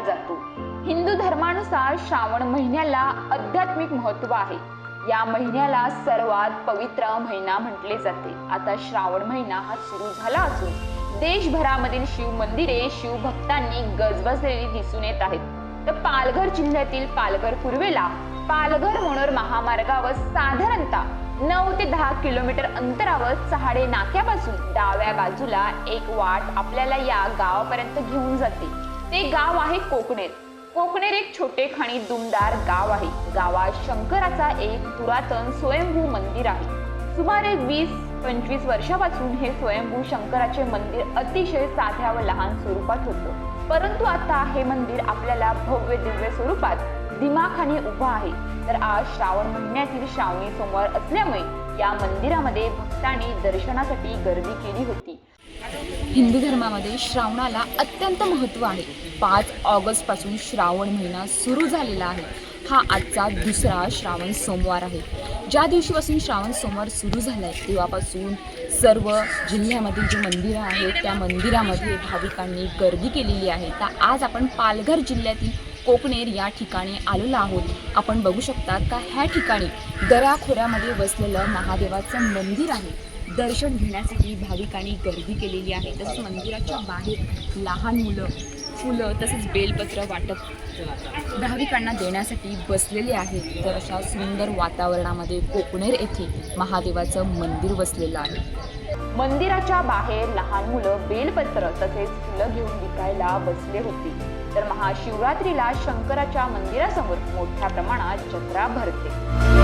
जातो। हिंदू धर्मानुसार श्रावण महिन्याला आध्यात्मिक महत्त्व आहे। या महिन्याला सर्वात पवित्र महिना म्हटले जाते। आता श्रावण महिना हा सुरू झाला असून देशभरामधील शिव मंदिरे शिवभक्तांनी गजबजलेली दिसून येत आहेत। तर पालघर जिल्ह्यातील पालघर पूर्वेला पालघर मनोर महामार्गावर साधारणतः 9 ते 10 किलोमीटर अंतरावर चहाडे नाक्यापासून डाव्या बाजूला एक वाट आपल्याला या गावापर्यंत घेऊन जाते। ते गाव आहे कोकणेर। कोकणेर एक छोटे खाणी दुमदार गाव आहे। गावात शंकराचा एक पुरातन स्वयंभू मंदिर आहे। सुमारे 20-25 वर्षापासून हे स्वयंभू शंकराचे मंदिर अतिशय साध्या व लहान स्वरूपात होतं, परंतु आता हे मंदिर आपल्याला भव्य दिव्य स्वरूपात दिमाखाने उभा आहे। तर आज श्रावण महिन्यातील श्रावणी सोमवार असल्यामुळे या मंदिरामध्ये भक्तांनी दर्शनासाठी गर्दी केली होती। हिंदू धर्मामध्ये श्रावणाला अत्यंत महत्त्व आहे। 5 ऑगस्ट पासून श्रावण महिना सुरू झालेला आहे। हा आजचा दुसरा श्रावण सोमवार आहे। ज्या दिवशीपासून श्रावण सोमवार सुरू झाला आहे तेव्हापासून सर्व जिल्ह्यामधील जे मंदिरं आहेत त्या मंदिरामध्ये भाविकांनी गर्दी केलेली आहे। तर आज आपण पालघर जिल्ह्यातील कोकणेर या ठिकाणी आलेलो आहोत। आपण बघू शकता का ह्या ठिकाणी दऱ्याखोऱ्यामध्ये वसलेलं महादेवाचं मंदिर आहे। दर्शन घेण्यासाठी भाविकांनी गर्दी केलेली आहे। तसंच मंदिराच्या बाहेर लहान मुलं फुलं तसेच बेलपत्र वाटप भाविकांना देण्यासाठी बसलेले आहेत। तर अशा सुंदर वातावरणामध्ये कोकणेर येथे महादेवाचं मंदिर वसलेलं आहे। मंदिराच्या बाहेर लहान मुलं बेलपत्र तसेच फुलं घेऊन विकायला बसले होते। तर महाशिवरात्रीला शंकराच्या मंदिरासमोर मोठ्या प्रमाणात जत्रा भरते।